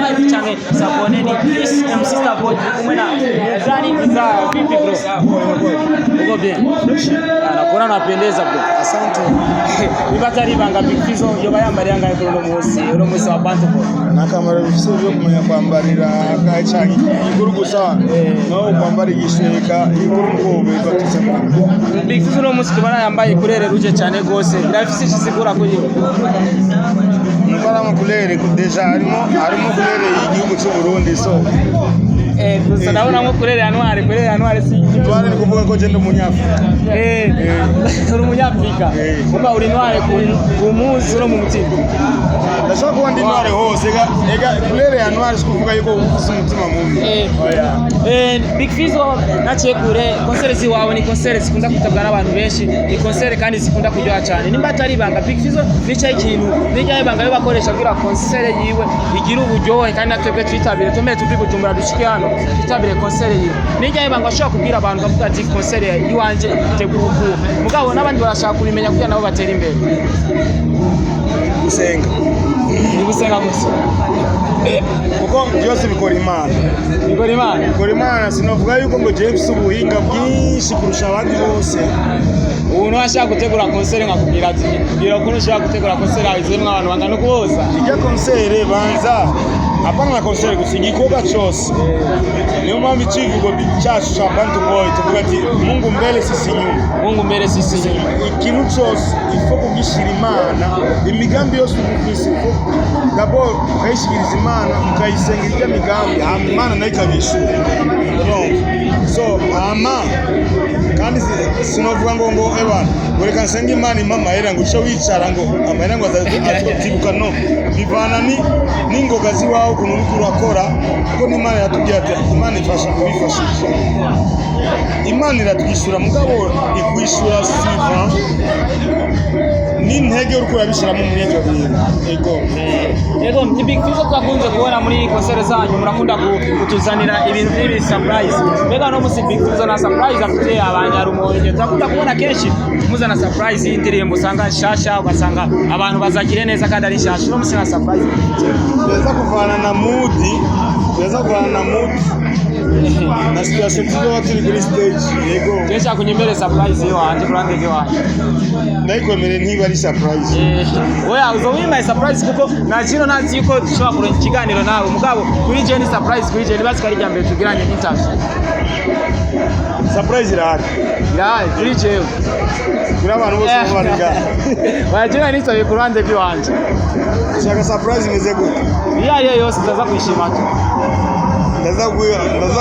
live cyane sabone ni Chris MC Starboy kumwe na Mzani za vipi bro? Uko bien? Nakona napendeza bro. Asante. Nibatari banga Big Fizzo yoba yambari yanga uno musi wa Bantu bro. Nakamara bifise byo kumenya kwambarira kacanye iguru gusa no kwambara igisheka iguru ngo bibatse mu Big Fizzo uno musi tubana yambaye kurere ruje cyane gose birafise ikisigura kuri Nukala makulere deja harimo kulere y'igihugu cy'u Burundi so gusa ndabona nko kurere January si twari ni kuvuga ko je ndo munyafrika uri umunyafrika kuba uri ntware ku muzi no mu mutima ndashaka kuba ndi ntware hose ega kurere January sikuvuga yuko ufite umutima mubi Big Fizzo naciye kure concert wawe ni concert zikunda kwitabwa n'abantu benshi ni concert kandi zikunda kuryoha cyane nimba atari ibanga Big Fizzo bicaye ikintu nijya ibanga yo bakoresha kugira concert yiwe igira uburyohe kandi natwebwe twitabire tumere tuvi Bujumbura dushike hano twitabire concert yiwe nijya ibanga ashaka kubwira abantu bavuga ati concert yiwanje itegura uko mugabo n'abandi barashaka kubimenya kugira nabo batera imbere gusenga gusa kuko byose bikora Imana sinovuga yuko ngo James ubuhinga bwinshi kurusha abandi bose ubu ntashaka gutegura concert nkakubwira ati kugira ko ushaka gutegura concert ayizemo abantu bangana kuboza ijya concert banza apana na concert gusa igikoga cyose niyo mpamvu ikivugo cyacu cya Bantu Boy tuvuga ati Mungu mbele sisi nyuma ikintu cyose ifo kugishira Imana imigambi yose ufise d'abord ukayishikiriza Imana ukayisengera ijya migambi Imana nayo ikabishura so kandi sinovuga ngo ebana ureka nsenga Imana imama era ngo uce wicara ngo amahera ngo azatibuka no bivana n'ingoga ziwawe ukuntu uri kurakora kuko n'Imana yatubwiye ati Imana ifasha kubifashisha Imana iratwishyura mugabo ikwishura siva n'intege uri kurabishiramo muri ibyo bintu yego ni Big Fizzo twakunze kubona muri concert zanyu murakunda kutuzanira ibintu by'ibi surprise mbega no musi Big Fizzo na surprise afite abanyarumonge twakunda kubona kenshi muzana surprise y'indirimbo usanga shasha ugasanga abantu bazakire neza kandi ari shasha no musi na surprise yeza kuvana na mood na situation tuzo turi kuri stage yego kesha kunyembere surprise yo andi brand yo ndayikomere ntiba ari surprise oya uzowimba surprise kuko nakino nazi yuko dushobora kuronka ikiganiro nawe mugabo kuri je ni surprise kuri je nibazi kari jambe tugiranye interview surprise irahari kuri je kuri abantu bose bariga wajina ni sabe kurande byanje shaka surprise imeze gute iyo yose ndaza kwishima ndaza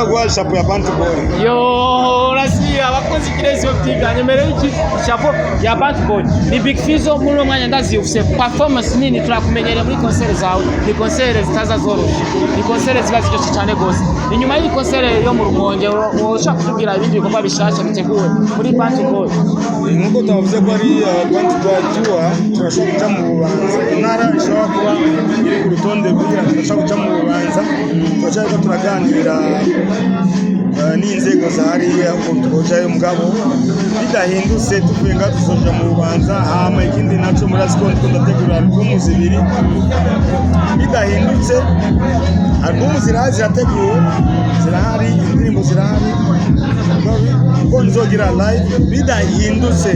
guha chapeau ya Bantu Boy yo rasiya abakozi kirezi optique nyemere iki chapeau ya Bantu Boy ni Big Fizzo muri umwanya ndazi ufise performance nini turakumenyere muri concert zawe ni concert zitaza zoroshe ni concert ziba ziryoshye cyane gose inyuma y'iyi concert yo mu Rumonge ushaka kutubwira ibindi bikorwa bishasha biteguwe muri Bantu Boy nuko tavuze ko ari Bantu Boy turashobora mu Bubanza intara ishobora kuba iri ku rutonde kugira turashobora mu Bubanza turashaka turaganira n'inzego zahariya ukojayo mugabo bidahindutse tuvuga tuzoja mu Bubanza hama ikindi naco muri Ascon ndategura album zibiri bidahindutse album zirateguwe zirahari indirimbo zirahari ko nzogira live bidahindutse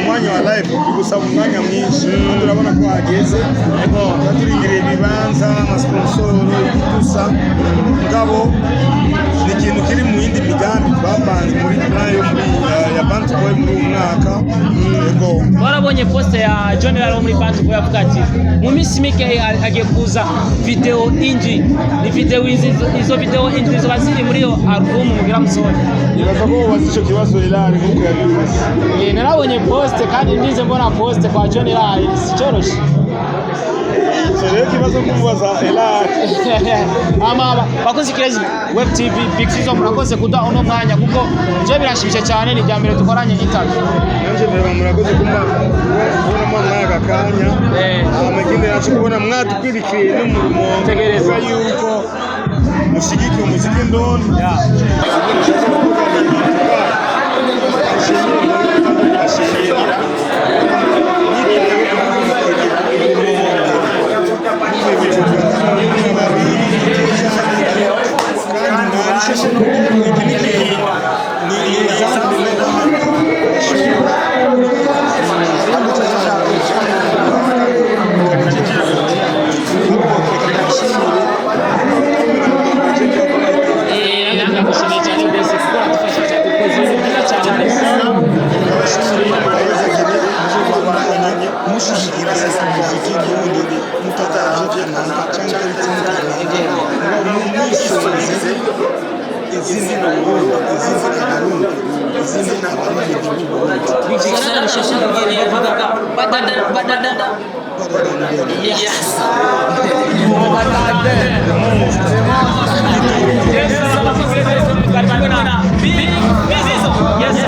umwanya wa live gusaba umwanya mwinshi turabona ko hageze turindiriye ibibanza amasponsor gusa mugabo ni ikintu kiri mu yindi migambi bapanze muri plan yo muri ya Bantu Boy muri umwaka yego warabonye post ya General muri Bantu Boy avuga ati mu minsi mike agiye kuza video inji ni video izo video inji zo baziri muri yo album mugira musore nibaza ko wazico kibazo irari nkuko yabivuze narabonye post kandi ndize mbona post kwa General sicoroshe Sere kibazo kumubaza elaki ama bakoze kirezi web TV Big Fizzo murakoze kuda uno mwanya kuko je birashimije cyane ni ryambere dukoranye interview nanje ndeba murakoze kumba ubona mwaka kanya amaginde yacu kubona mwatukwirikiye no mu Rumonge tegereza yuko mushigiki umuziki ndoni izindi na Burundi, izindi na Burundi, izindi na Burundi. Bikigaragara shasha ngiri yavugaga badada. Yes. Yes.